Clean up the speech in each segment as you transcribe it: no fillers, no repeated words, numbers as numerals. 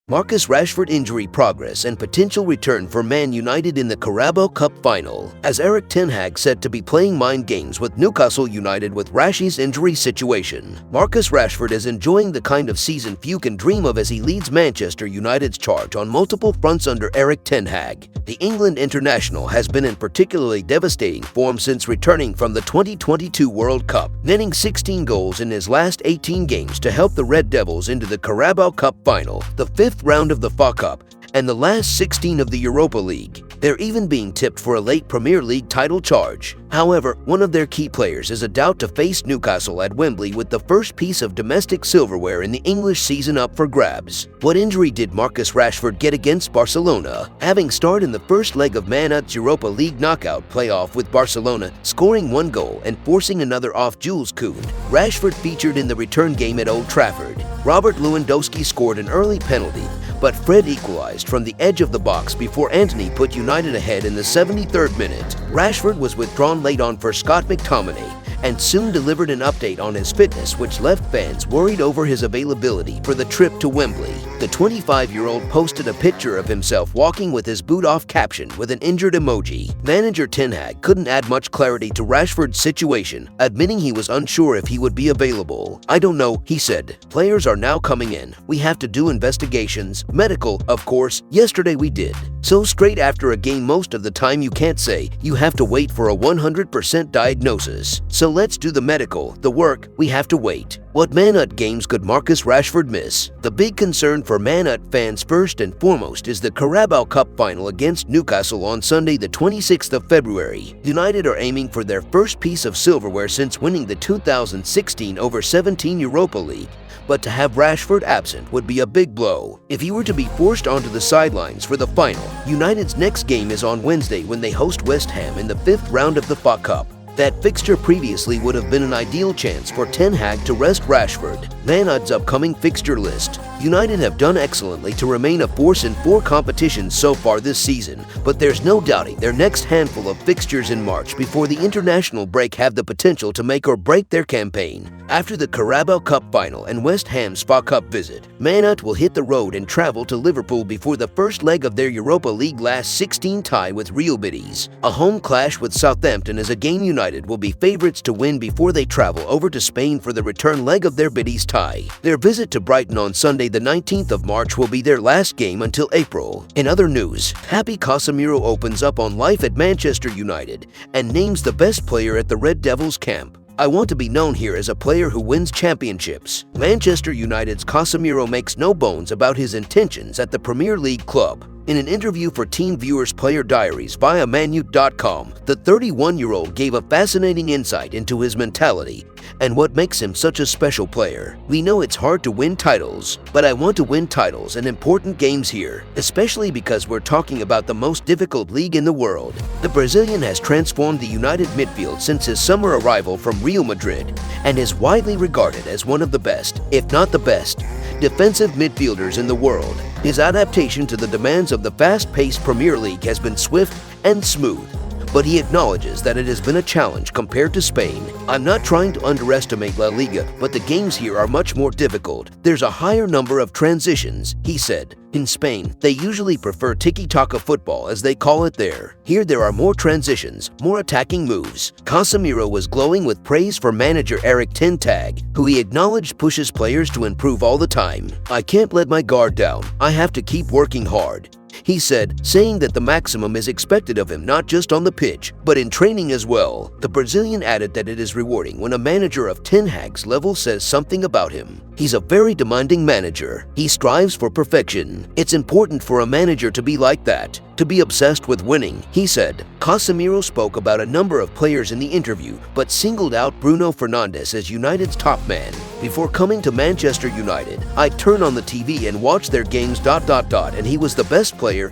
Marcus Rashford injury progress and potential return for Man United in the Carabao Cup final, as Erik ten Hag said to be playing mind games with Newcastle United with RASHY'S injury situation. Marcus Rashford is enjoying the kind of season few can dream of as he leads Manchester United's charge on multiple fronts under Erik ten Hag. The England international has been in particularly devastating form since returning from the 2022 World Cup, netting 16 goals in his last 18 games to help the Red Devils into the Carabao Cup final, the fifth round of the FA Cup, and the last 16 of the Europa League. They're even being tipped for a late Premier League title charge. However, one of their key players is about to face Newcastle at Wembley with the first piece of domestic silverware in the English season up for grabs. What injury did Marcus Rashford get against Barcelona? Having starred in the first leg of Man Ut's Europa League knockout playoff with Barcelona, scoring 1 goal and forcing another off Jules Kounde, Rashford featured in the return game at Old Trafford. Robert Lewandowski scored an early penalty, but Fred equalized from the edge of the box before Antony put United ahead in the 73rd minute. Rashford was withdrawn late on for Scott McTominay and soon delivered an update on his fitness, which left fans worried over his availability for the trip to Wembley. The 25-year-old posted a picture of himself walking with his boot off caption with an injured emoji. Manager ten Hag couldn't add much clarity to Rashford's situation, admitting he was unsure if he would be available. "I don't know," he said. "Players are now coming in. We have to do investigations. Medical, of course. Yesterday we did. So straight after a game most of the time you can't say. You have to wait for a 100% diagnosis. So let's do the medical, the work. We have to wait." What Man Ut games could Marcus Rashford miss? The big concern for Man Ut fans first and foremost is the Carabao Cup final against Newcastle on Sunday the 26th of February. United are aiming for their first piece of silverware since winning the 2016-17 Europa League. But to have Rashford absent would be a big blow. If he were to be forced onto the sidelines for the final, United's next game is on Wednesday when they host West Ham in the 5th round of the FA Cup. That fixture previously would have been an ideal chance for ten Hag to rest Rashford. Man Ut's upcoming fixture list. United have done excellently to remain a force in 4 competitions so far this season, but there's no doubting their next handful of fixtures in March before the international break have the potential to make or break their campaign. After the Carabao Cup final and West Ham's FA Cup visit, Man Ut will hit the road and travel to Liverpool before the first leg of their Europa League last 16 tie with Real Betis. A home clash with Southampton is a game United will be favorites to win before they travel over to Spain for the return leg of their Betis tie. Their visit to Brighton on Sunday the 19th of March will be their last game until April. In other news, happy Casemiro opens up on life at Manchester United and names the best player at the Red Devils camp. "I want to be known here as a player who wins championships." Manchester United's Casemiro makes no bones about his intentions at the Premier League club. In an interview for Team Viewers Player Diaries via manute.com, the 31-year-old gave a fascinating insight into his mentality and what makes him such a special player. "We know it's hard to win titles, but I want to win titles and important games here, especially because we're talking about the most difficult league in the world." The Brazilian has transformed the United midfield since his summer arrival from Real Madrid and is widely regarded as one of the best, if not the best, defensive midfielders in the world. His adaptation to the demands of the fast-paced Premier League has been swift and smooth, but he acknowledges that it has been a challenge compared to Spain. "I'm not trying to underestimate La Liga, but the games here are much more difficult. There's a higher number of transitions," he said. "In Spain, they usually prefer tiki-taka football, as they call it there. Here there are more transitions, more attacking moves." Casemiro was glowing with praise for manager Erik ten Hag, who he acknowledged pushes players to improve all the time. "I can't let my guard down. I have to keep working hard," he said, saying that the maximum is expected of him not just on the pitch, but in training as well. The Brazilian added that it is rewarding when a manager of ten Hag's level says something about him. "He's a very demanding manager. He strives for perfection. It's important for a manager to be like that, to be obsessed with winning," he said. Casemiro spoke about a number of players in the interview, but singled out Bruno Fernandes as United's top man. "Before coming to Manchester United, I'd turn on the TV and watch their games ... and he was the best player,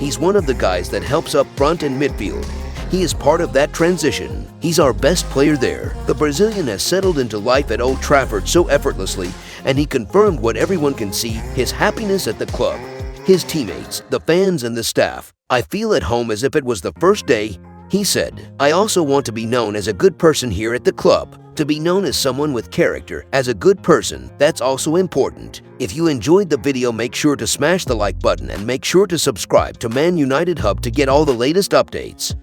he's one of the guys that helps up front and midfield. He is part of that transition. He's our best player there." The Brazilian has settled into life at Old Trafford so effortlessly, and he confirmed what everyone can see, his happiness at the club, his teammates, the fans and the staff. "I feel at home as if it was the first day," he said. "I also want to be known as a good person here at the club. To be known as someone with character, as a good person, that's also important. If you enjoyed the video, make sure to smash the like button and make sure to subscribe to Man United Hub to get all the latest updates.